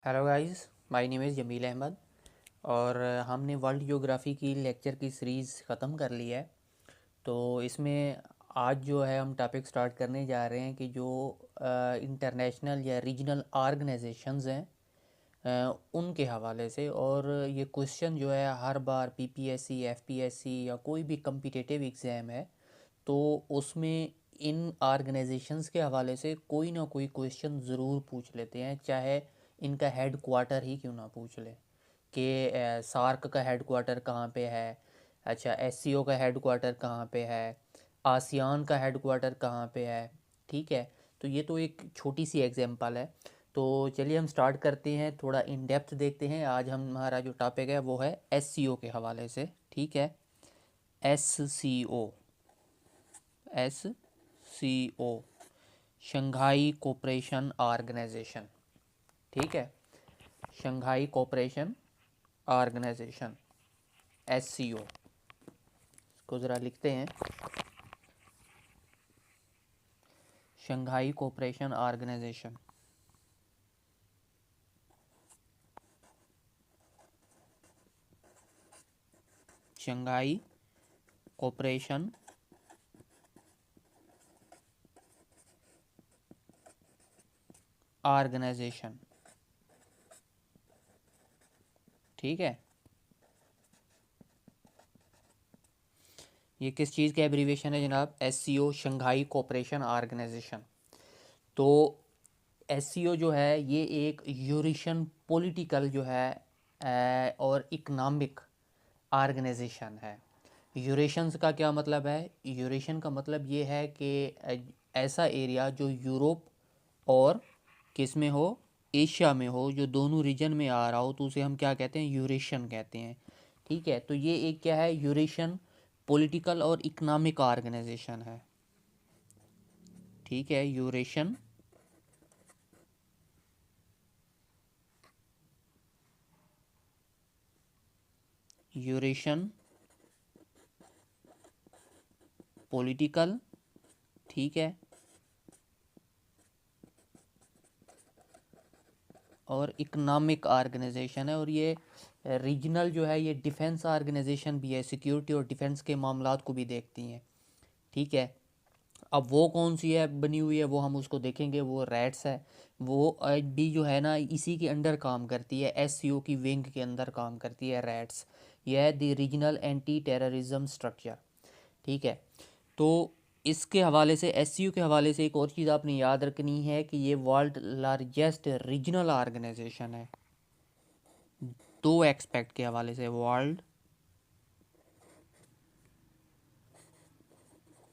Hello guys, my name is Jamil Ahmad. और हमने world geography की लेक्चर की सीरीज़ ख़त्म कर ली है। तो इसमें आज जो है हम टॉपिक स्टार्ट करने जा रहे हैं कि जो इंटरनेशनल या रीजनल ऑर्गेनाइजेशंस हैं उनके हवाले से। और ये क्वेश्चन जो है हर बार पीपीएससी, एफपीएससी या कोई भी कम्पिटिटिव एग्ज़ाम है तो उसमें इन ऑर्गेनाइजेशंस के हवाले से कोई ना कोई क्वेश्चन ज़रूर पूछ लेते हैं, चाहे इनका हेड क्वार्टर ही क्यों ना पूछ ले कि सार्क का हेड क्वार्टर कहाँ पे है। अच्छा, एससीओ का हेड क्वार्टर कहाँ पे है, आसियान का हेड क्वार्टर कहाँ पे है। ठीक है, तो ये तो एक छोटी सी एग्जांपल है। तो चलिए हम स्टार्ट करते हैं, थोड़ा इन डेप्थ देखते हैं। आज हमारा जो टॉपिक है वो है एससीओ के हवाले से। ठीक है, SCO, SCO Shanghai cooperation organisation. ठीक है, शंघाई कोऑपरेशन ऑर्गेनाइजेशन, एससीओ को ज़रा लिखते हैं। Shanghai cooperation organisation, Shanghai cooperation organisation. ठीक है, ये किस चीज़ का एब्रीविएशन है जनाब? SCO, Shanghai cooperation organisation. तो एससीओ जो है ये एक यूरेशियन पॉलिटिकल जो है और इकनॉमिक ऑर्गेनाइजेशन है। यूरेशंस का क्या मतलब है? यूरेशन का मतलब ये है कि ऐसा एरिया जो यूरोप और किस में हो, एशिया में हो, जो दोनों रीजन में आ रहा हो तो उसे हम क्या कहते हैं? यूरेशन कहते हैं। ठीक है, तो ये एक क्या है? यूरेशन पॉलिटिकल और इकोनॉमिक ऑर्गेनाइजेशन है। ठीक है, यूरेशन यूरेशन पॉलिटिकल, ठीक है, और इकोनॉमिक ऑर्गेनाइजेशन है। और ये रीजनल जो है ये डिफेंस ऑर्गेनाइजेशन भी है, सिक्योरिटी और डिफेंस के मामलात को भी देखती हैं। ठीक है, अब वो कौन सी है बनी हुई है वो हम उसको देखेंगे। वो रैट्स है, वो भी जो है ना इसी के अंडर काम करती है, एससीओ की विंग के अंदर काम करती है रैट्स। यह है the regional anti terrorism structure. ठीक है, तो इसके हवाले से, एससीओ के हवाले से एक और चीज़ आपने याद रखनी है कि ये वर्ल्ड लार्जेस्ट रीजनल ऑर्गेनाइजेशन है। दो एक्सपेक्ट के हवाले से वर्ल्ड,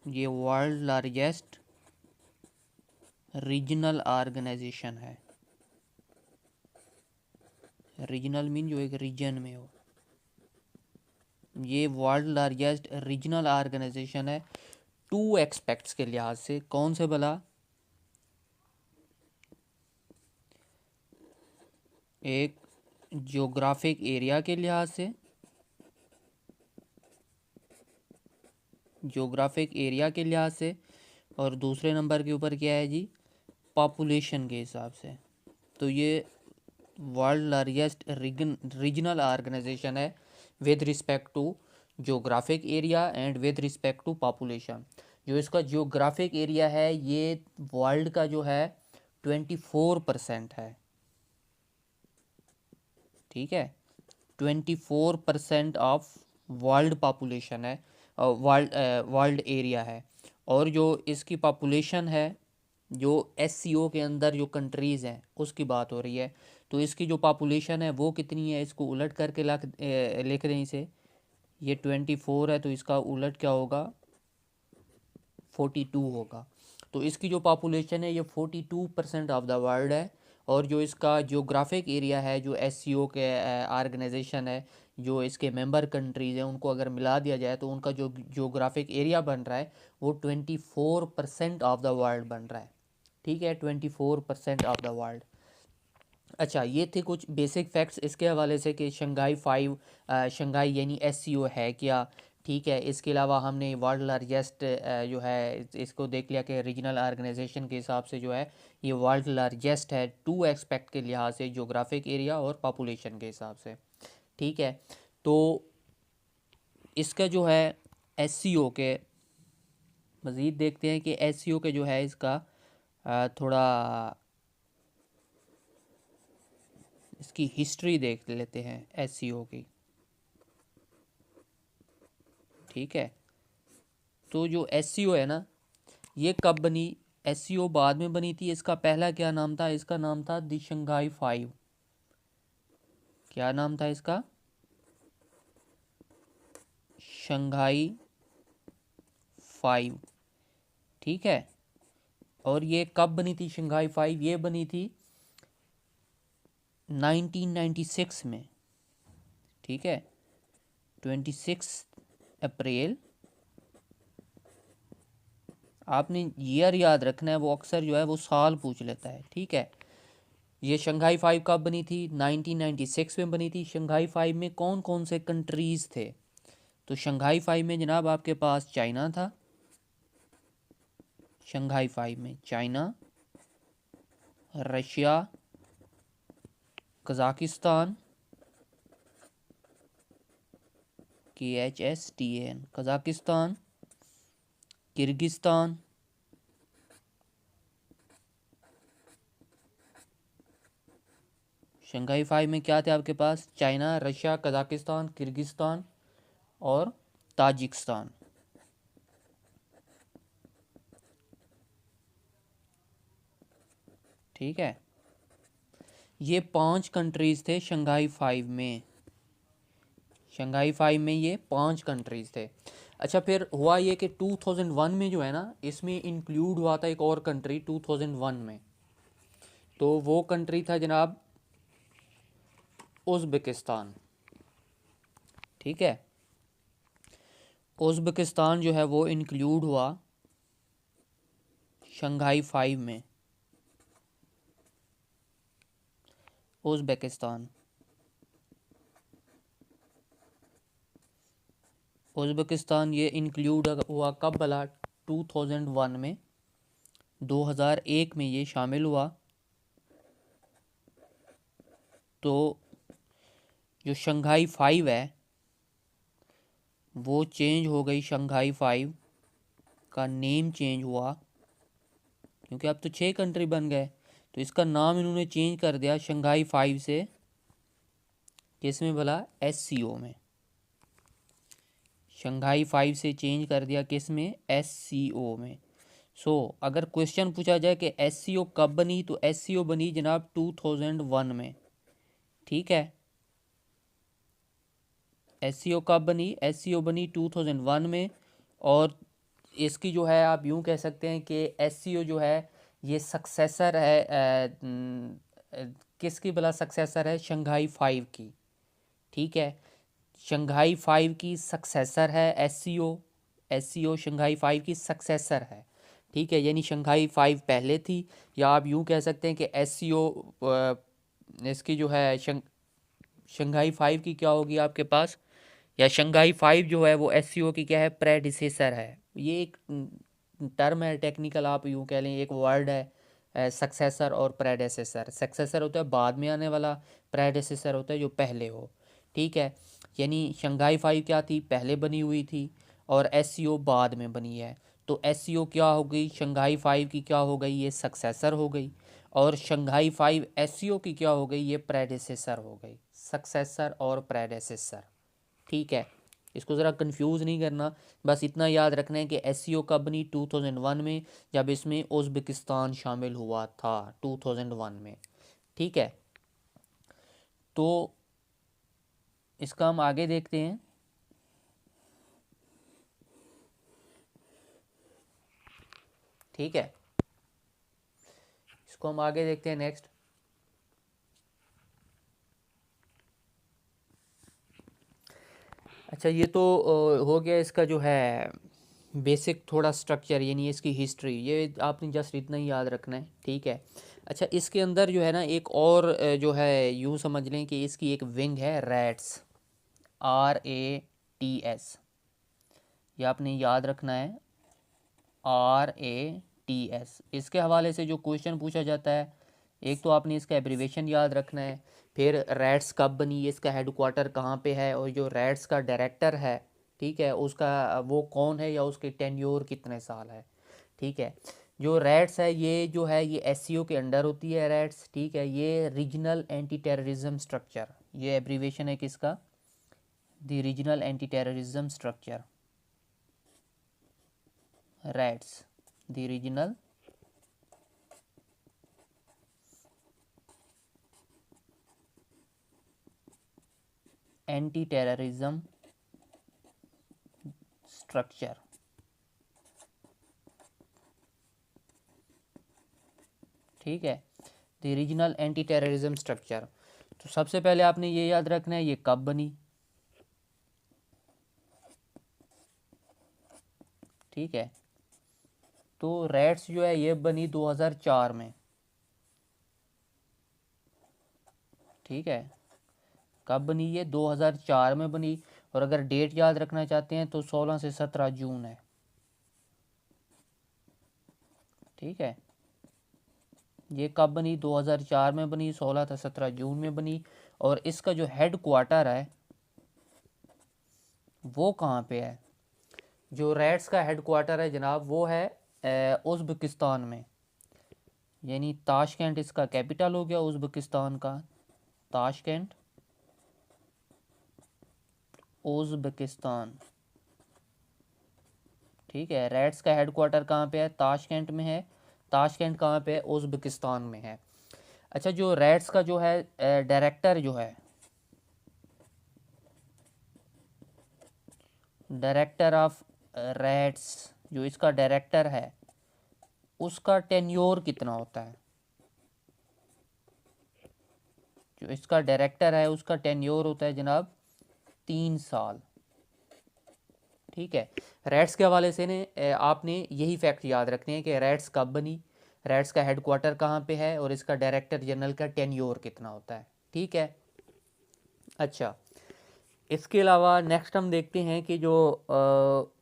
ये वर्ल्ड लार्जेस्ट रीजनल ऑर्गेनाइजेशन है। रीजनल मीन जो एक रीजन में हो। ये वर्ल्ड लार्जेस्ट रीजनल ऑर्गेनाइजेशन है टू एक्सपेक्ट्स के लिहाज से। कौन से भला? एक जियोग्राफिक एरिया के लिहाज से, जियोग्राफिक एरिया के लिहाज से, और दूसरे नंबर के ऊपर क्या है जी? पॉपुलेशन के हिसाब से। तो ये वर्ल्ड लार्जेस्ट रीजनल ऑर्गेनाइजेशन है with respect to geographic area and with respect to population. जो इसका जियोग्राफिक एरिया है ये वर्ल्ड का जो है 24% है। ठीक है, 24% ऑफ वर्ल्ड पॉपुलेशन है, वर्ल्ड एरिया है। और जो इसकी पॉपुलेशन है, जो एससीओ के अंदर जो कंट्रीज़ हैं उसकी बात हो रही है, तो इसकी जो पॉपुलेशन है वो कितनी है? इसको उलट करके लिख दें इसे। ये 24 है तो इसका उलट क्या होगा? 42 होगा। तो इसकी जो पॉपुलेशन है ये 42% ऑफ द वर्ल्ड है। और जो इसका जियोग्राफिक एरिया है, जो एससीओ के ऑर्गेनाइजेशन है, जो इसके मेंबर कंट्रीज़ हैं, उनको अगर मिला दिया जाए तो उनका जो जियोग्राफिक एरिया बन रहा है वो 24% ऑफ द वर्ल्ड बन रहा है। ठीक है, 24% ऑफ द वर्ल्ड। अच्छा, ये थे कुछ बेसिक फैक्ट्स इसके हवाले से कि शंघाई 5, शंघाई यानी एससीओ है क्या। ठीक है। इसके अलावा हमने वर्ल्ड लार्जेस्ट जो है इसको देख लिया कि रीजनल ऑर्गेनाइजेशन के हिसाब से जो है ये वर्ल्ड लार्जेस्ट है टू एस्पेक्ट के लिहाज से, जोग्राफिक एरिया और पॉपुलेशन के हिसाब से। ठीक है। तो इसका जो है एससीओ के मज़ीद देखते हैं कि एससीओ के जो है इसका थोड़ा इसकी हिस्ट्री देख लेते हैं एससीओ की। ठीक है। तो जो एससीओ है ना, ये कब बनी? एससीओ बाद में बनी थी। इसका पहला क्या नाम था? इसका नाम था द शंघाई फाइव। क्या नाम था इसका? Shanghai five. ठीक है। और ये कब बनी थी शंघाई फाइव? ये बनी थी 1996 में। ठीक है। 26 अप्रैल। आपने ईयर याद रखना है, वो अक्सर जो है वो साल पूछ लेता है। ठीक है। ये शंघाई फाइव कब बनी थी? 1996 में बनी थी। शंघाई फाइव में कौन कौन से कंट्रीज़ थे? तो शंघाई फाइव में जनाब आपके पास चाइना था। शंघाई फाइव में China, Russia, Kazakhstan, KHSTAN, Kazakhstan, Kyrgyzstan, Shanghai five में क्या थे आपके पास? चाइना, रशिया, कज़ाकिस्तान, किर्गिस्तान और ताजिकिस्तान। ठीक है। ये 5 कंट्रीज़ थे शंघाई फाइव में। शंघाई फाइव में ये 5 कंट्रीज़ थे। अच्छा, फिर हुआ ये कि 2001 में जो है ना, इसमें इंक्लूड हुआ था एक और कंट्री 2001 में। तो वो कंट्री था जनाब उज़्बेकिस्तान। ठीक है। उज़्बेकिस्तान जो है वो इंक्लूड हुआ शंघाई फाइव में। उज़्बेकिस्तान उज़्बेकिस्तान ये इंक्लूड हुआ कब भला? 2001 में। 2001 में ये शामिल हुआ। तो जो शंघाई फाइव है वो चेंज हो गई। शंघाई फाइव का नेम चेंज हुआ क्योंकि अब तो 6 कंट्री बन गए। तो इसका नाम इन्होंने चेंज कर दिया शंघाई फाइव से किस में भला? एससीओ में। शंघाई फाइव से चेंज कर दिया किस में? एससीओ में। अगर क्वेश्चन पूछा जाए कि एससीओ कब बनी, तो एससीओ बनी जनाब 2001 में। ठीक है। एससीओ कब बनी? एससीओ बनी 2001 में। और इसकी जो है आप यूँ कह सकते हैं कि एससीओ जो है ये सक्सेसर है किसकी भला सक्सेसर है? शंघाई फाइव की। ठीक है। शंघाई फाइव की सक्सेसर है एससीओ। एससीओ शंघाई फाइव की सक्सेसर है। ठीक है। यानी शंघाई फाइव पहले थी, या आप यूँ कह सकते हैं कि एससीओ इसकी जो है शंघाई फाइव की क्या होगी आपके पास, या शंघाई फाइव जो है वो एससीओ की क्या है? प्रेडिसेसर है। ये एक टर्म है टेक्निकल, आप यूँ कह लें, एक वर्ड है सक्सेसर और प्रेडेसेसर। सक्सेसर होता है बाद में आने वाला, प्रेडेसेसर होता है जो पहले हो। ठीक है। यानी शंघाई फाइव क्या थी? पहले बनी हुई थी, और एससीओ बाद में बनी है। तो एससीओ क्या हो गई? शंघाई फाइव की क्या हो गई? ये सक्सेसर हो गई। और शंघाई फाइव एससीओ की क्या हो गई? ये प्रेडेसेसर हो गई। सक्सेसर और प्रेडेसेसर। ठीक है। इसको ज़रा कंफ्यूज नहीं करना, बस इतना याद रखना है कि एससीओ कब बनी? 2001 में, जब इसमें उज़्बेकिस्तान शामिल हुआ था 2001 में। ठीक है। तो इसका हम आगे देखते हैं। ठीक है। इसको हम आगे देखते हैं नेक्स्ट। अच्छा, ये तो हो गया इसका जो है बेसिक थोड़ा स्ट्रक्चर, यानी इसकी हिस्ट्री। ये आपने जस्ट इतना ही याद रखना है। ठीक है। अच्छा, इसके अंदर जो है ना एक और जो है यूँ समझ लें कि इसकी एक विंग है रैट्स, RATS। ये आपने याद रखना है, RATS। इसके हवाले से जो क्वेश्चन पूछा जाता है, एक तो आपने इसका एब्रीवेशन याद रखना है, फिर रैट्स कब बनी, इसका हेडक्वार्टर कहाँ पे है, और जो रैट्स का डायरेक्टर है, ठीक है, उसका वो कौन है या उसके टेन्योर कितने साल है। ठीक है, जो रैट्स है ये जो है ये SCO के अंडर होती है रैट्स। ठीक है, ये रीजनल एंटी टेररिज्म स्ट्रक्चर, ये एब्रीवेशन है किसका, the regional anti terrorism structure, rats, the regional anti terrorism structure. ठीक है, the regional anti terrorism structure. तो सबसे पहले आपने ये याद रखना है ये कब बनी। ठीक है, तो रैट्स जो है ये बनी 2004 में। ठीक है, कब बनी, ये 2004 में बनी। और अगर डेट याद रखना चाहते हैं तो 16 से 17 जून है। ठीक है, ये कब बनी, 2004 में बनी, 16 से 17 जून में बनी। और इसका जो हेड क्वार्टर है वो कहाँ पे है, जो रैट्स का हेड क्वार्टर है जनाब वो है उज़्बेकिस्तान में, यानी ताशकेंट इसका कैपिटल हो गया उज़्बेकिस्तान का, ताशकेंट, उज़्बेकिस्तान। ठीक है, रैट्स का हेड क्वार्टर कहाँ पे है, ताशकेंट में है। ताशकेंट कहाँ पे है, उज़्बेकिस्तान में है। अच्छा, जो रैट्स का जो है डायरेक्टर जो है, डायरेक्टर ऑफ रैट्स, जो इसका डायरेक्टर है उसका टेन्योर कितना होता है, जो इसका डायरेक्टर है उसका टेन्योर होता है जनाब 3 साल। ठीक है, रैट्स के हवाले से ने आपने यही फैक्ट याद रखने हैं कि रैट्स कब बनी, रैट्स का हेड क्वार्टर कहाँ पे है, और इसका डायरेक्टर जनरल का टेन्योर कितना होता है। ठीक है, अच्छा, इसके अलावा नेक्स्ट हम देखते हैं कि जो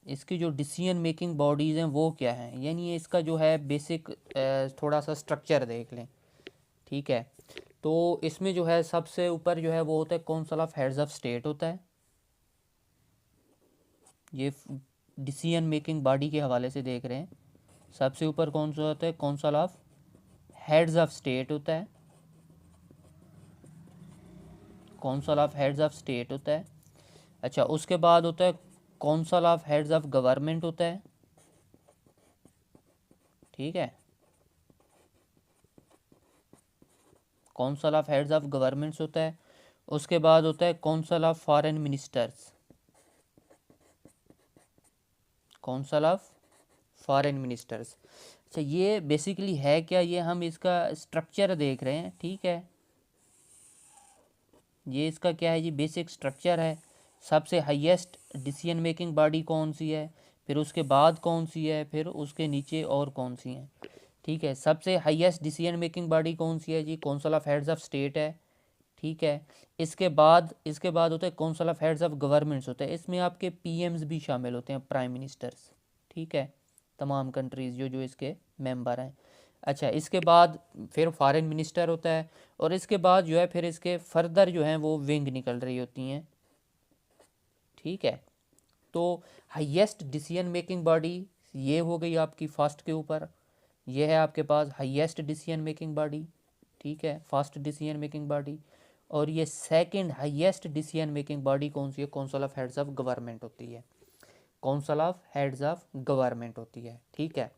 इसकी जो डिसीजन मेकिंग बॉडीज़ हैं वो क्या हैं, यानी इसका जो है बेसिक थोड़ा सा स्ट्रक्चर देख लें। ठीक है, तो इसमें जो है सबसे ऊपर जो है वो होता है council of heads of state होता है, ये डिसीजन मेकिंग बॉडी के हवाले से देख रहे हैं। सबसे ऊपर कौन सा होता है, council of heads of state होता है, council of heads of state होता है। अच्छा, उसके बाद होता है council of heads of government होता है। ठीक है, council of heads of governments होता है। उसके बाद होता है council of foreign ministers, council of foreign ministers. अच्छा, ये बेसिकली है क्या, ये हम इसका स्ट्रक्चर देख रहे हैं। ठीक है, ये इसका क्या है जी, बेसिक स्ट्रक्चर है। सबसे हाईएस्ट डिसीजन मेकिंग बॉडी कौन सी है, फिर उसके बाद कौन सी है, फिर उसके नीचे और कौन सी हैं। ठीक है, सबसे हाईएस्ट डिसीजन मेकिंग बॉडी कौन सी है जी, council of heads of state है। ठीक है, इसके बाद होता है council of heads of governments होता है, इसमें आपके PMs भी शामिल होते हैं, प्राइम मिनिस्टर्स। ठीक है, तमाम कंट्रीज़ जो जो इसके मेंबर हैं। अच्छा, इसके बाद फिर फॉरेन मिनिस्टर होता है, और इसके बाद जो है फिर इसके फर्दर जो हैं वो विंग निकल रही होती हैं। ठीक है, तो हाईएस्ट डिसीजन मेकिंग बॉडी ये हो गई आपकी फर्स्ट के ऊपर, ये है आपके पास हाईएस्ट डिसीजन मेकिंग बॉडी। ठीक है, फर्स्ट डिसीजन मेकिंग बॉडी। और ये second highest decision making body कौन सी है, council of heads of government होती है, council of heads of government होती है। ठीक है,